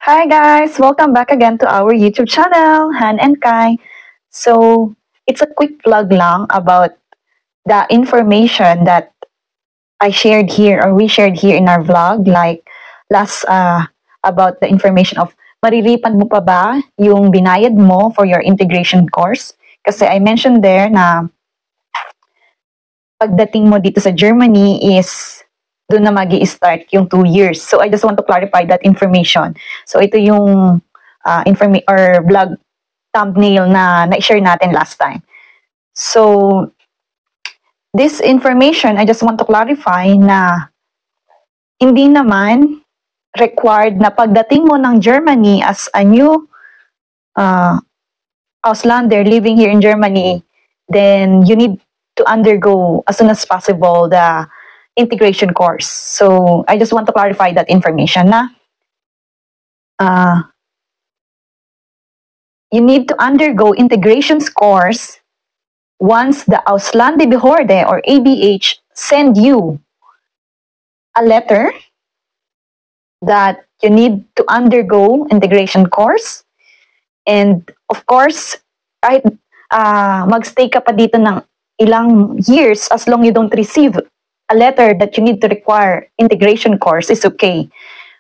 Hi guys, welcome back again to our YouTube channel, Han and Kai. So, it's a quick vlog lang about the information that I shared here or we shared here in our vlog, like last about the information of mariripan mo pa ba yung binayad mo for your integration course? Kasi I mentioned there na pagdating mo dito sa Germany is doon na magi-start yung 2 years. So I just want to clarify that information. So ito yung vlog thumbnail na na-share natin last time. So this information, I just want to clarify na hindi naman required na pagdating mo ng Germany as a new Auslander living here in Germany, then you need to undergo as soon as possible the integration course. So I just want to clarify that information na you need to undergo integrations course once the Ausländerbehörde or ABH send you a letter that you need to undergo integration course. And of course, kahit magstay ka pa dito ng ilang years, as long you don't receive a letter that you need to require integration course, is okay.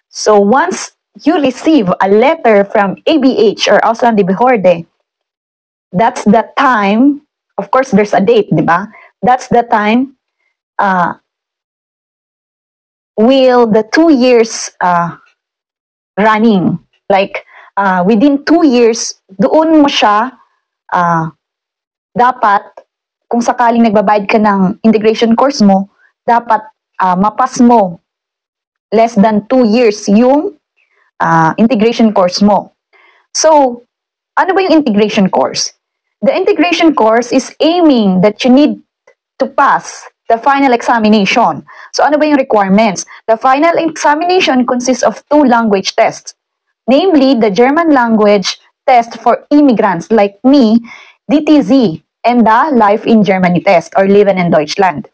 So once you receive a letter from ABH or Ausländerbehörde, that's the time, of course there's a date, di ba? That's the time will the 2 years running. Like, within 2 years, doon mo siya dapat, kung sakaling nagbabayad ka ng integration course mo, dapat mapas mo less than 2 years yung integration course mo. So, ano ba yung integration course? The integration course is aiming that you need to pass the final examination. So, ano ba yung requirements? The final examination consists of 2 language tests. Namely, the German language test for immigrants like me, DTZ, and the Life in Germany test or Leben in Deutschland.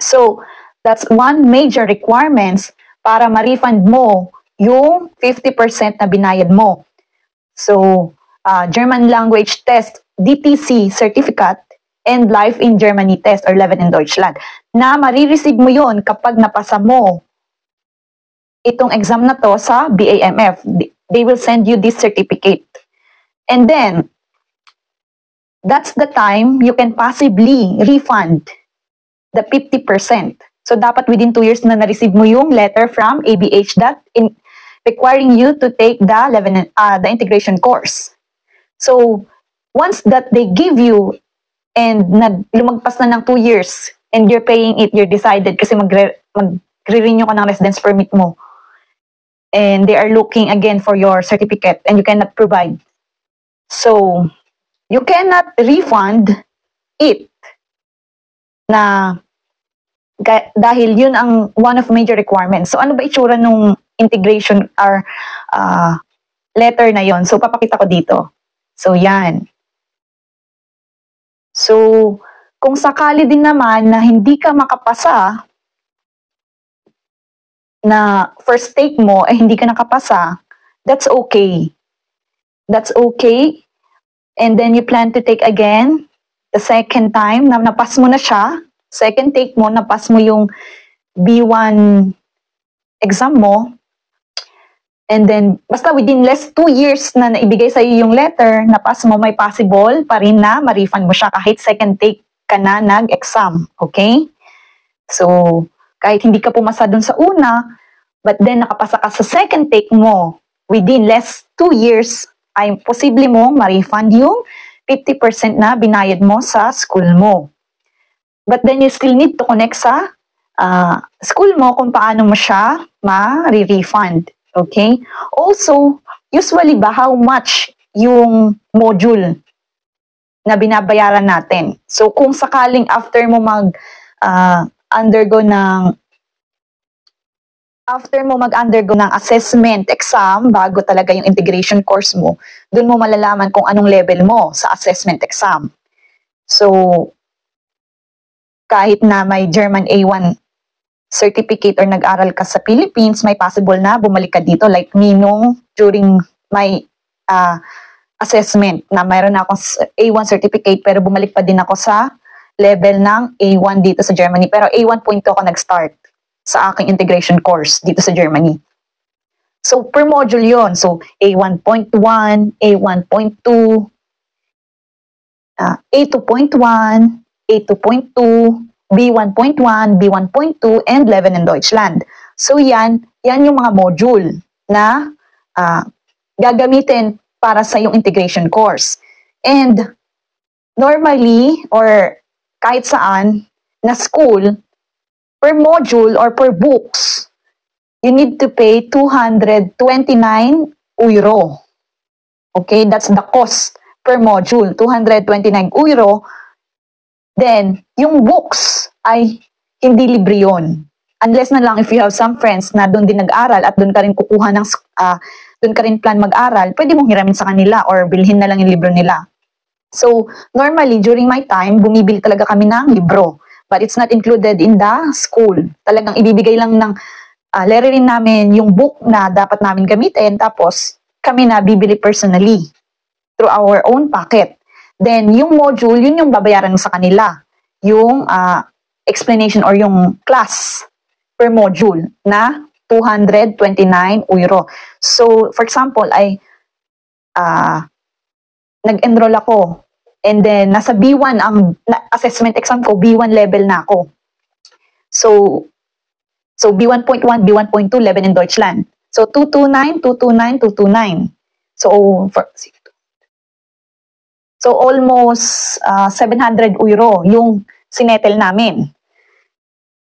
So, that's one major requirements para ma-refund mo yung 50% na binayad mo. So, German language test, DTC certificate, and Life in Germany test or Leben in Deutschland. Na marireceive mo yon kapag napasa mo itong exam na to sa BAMF. They will send you this certificate. And then, that's the time you can possibly refund the 50%. So, dapat within 2 years na na-receive mo yung letter from ABH that requiring you to take the integration course. So, once that they give you and lumagpas na ng 2 years and you're paying it, you're decided kasi magre-renew ka ng residence permit mo and they are looking again for your certificate and you cannot provide. So, you cannot refund it na dahil yun ang one of major requirements. So, ano ba itsura nung integration or letter na yon? So, papakita ko dito. So, yan. So, kung sakali din naman na hindi ka makapasa, na first take mo eh hindi ka nakapasa, that's okay. That's okay. And then you plan to take again the second time na napas mo na siya. Second take mo, napas mo yung B1 exam mo. And then, basta within less 2 years na naibigay sa'yo yung letter, napas mo, may possible pa rin na ma-refund mo siya kahit second take ka na nag-exam. Okay? So, kahit hindi ka pumasa dun sa una, but then nakapasa ka sa second take mo, within less 2 years, ay posible mong ma-refund yung 50% na binayad mo sa school mo. But then you still need to connect sa school mo kung paano mo siya ma-refund. Okay? Also, usually ba how much yung module na binabayaran natin? So, kung sakaling after mo mag-undergo ng assessment exam bago talaga yung integration course mo, dun mo malalaman kung anong level mo sa assessment exam. So, kahit na may German A1 certificate or nag-aral ka sa Philippines, may possible na bumalik ka dito. Like me nung during my assessment na mayroon na akong A1 certificate pero bumalik pa din ako sa level ng A1 dito sa Germany. Pero A1.2 ako nag-start sa aking integration course dito sa Germany. So, per module yon. So, A1.1, A1.2, A2.1, A2.2, B1.1, B1.2, and Leven in Deutschland. So, yan yung mga module na gagamitin para sa yung integration course. And normally, or kahit saan, na school, per module or per books, you need to pay 229 euro. Okay, that's the cost per module, 229 euro. Then, yung books ay hindi libre yun. Unless na lang if you have some friends na doon din nag-aral at doon ka rin kukuha ng, doon ka rin plan mag-aral, pwede mong hiramin sa kanila or bilhin na lang yung libro nila. So, normally, during my time, bumibili talaga kami ng libro. But it's not included in the school. Talagang ibibigay lang ng library namin yung book na dapat namin gamitin, tapos kami na bibili personally through our own pocket. Then, yung module, yun yung babayaran mo sa kanila. Yung explanation or yung class per module na 229 euro. So, for example, ay nag-enroll ako and then nasa B1 ang assessment exam ko, B1 level na ako. So B1.1, B1.2, Leven in Deutschland. So 229, 229, 229. So almost 700 euro yung sinetel namin.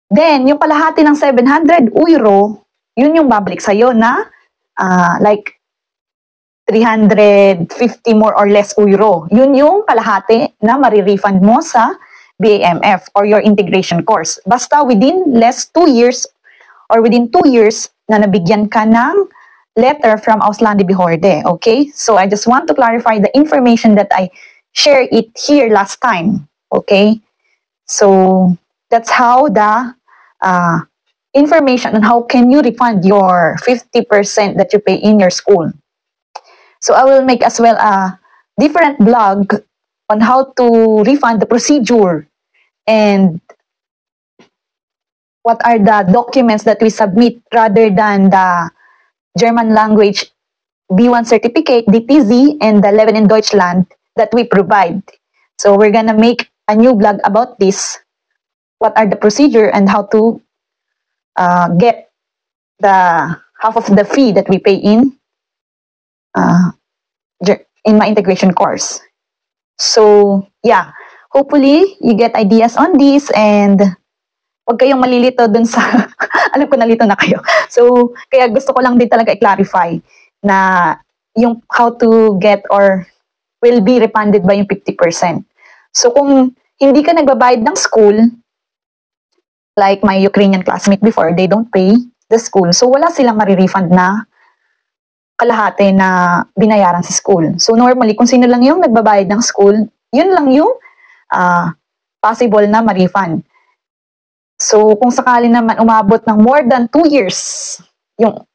Then, yung kalahati ng 700 euro, yun yung babalik sa'yo na like 350 more or less euro. Yun yung kalahati na marirefund mo sa BAMF or your integration course. Basta within 2 years or within 2 years na nabigyan ka ng letter from Auslandebehörde. Okay? So I just want to clarify the information that I shared it here last time. Okay? So that's how the information on how can you refund your 50% that you pay in your school. So I will make as well a different blog on how to refund the procedure and what are the documents that we submit rather than the German language B1 certificate, DTZ, and the Leven in Deutschland that we provide. So we're gonna make a new blog about this. What are the procedure and how to get the half of the fee that we pay in my integration course. So, yeah. Hopefully, you get ideas on this and huwag kayong malilito dun sa, alam ko nalito na kayo. So, kaya gusto ko lang din talaga i-clarify na yung how to get or will be refunded by yung 50%. So, kung hindi ka nagbabayad ng school, like my Ukrainian classmate before, they don't pay the school. So, wala silang marirefund na kalahati na binayaran sa school. So, normally, kung sino lang yung nagbabayad ng school, yun lang yung possible na ma-refund. So, kung sakali naman umabot ng more than 2 years, yung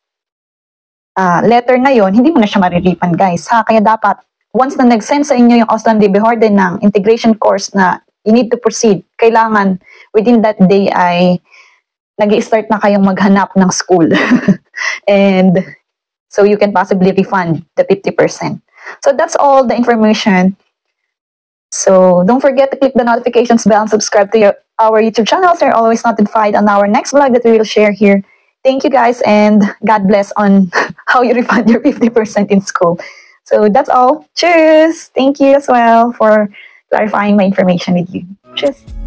letter na yon, hindi mo na siya ma-refund, guys. Kaya dapat, once na nag-send sa inyo yung Auslandebehörde ng integration course na you need to proceed, kailangan within that day ay nag-i-start na kayong maghanap ng school. And so you can possibly refund the 50%. So that's all the information. So don't forget to click the notifications bell and subscribe to our YouTube channel so you're always notified on our next vlog that we will share here. Thank you guys and God bless on how you refund your 50% in school. So that's all. Cheers! Thank you as well for clarifying my information with you. Cheers!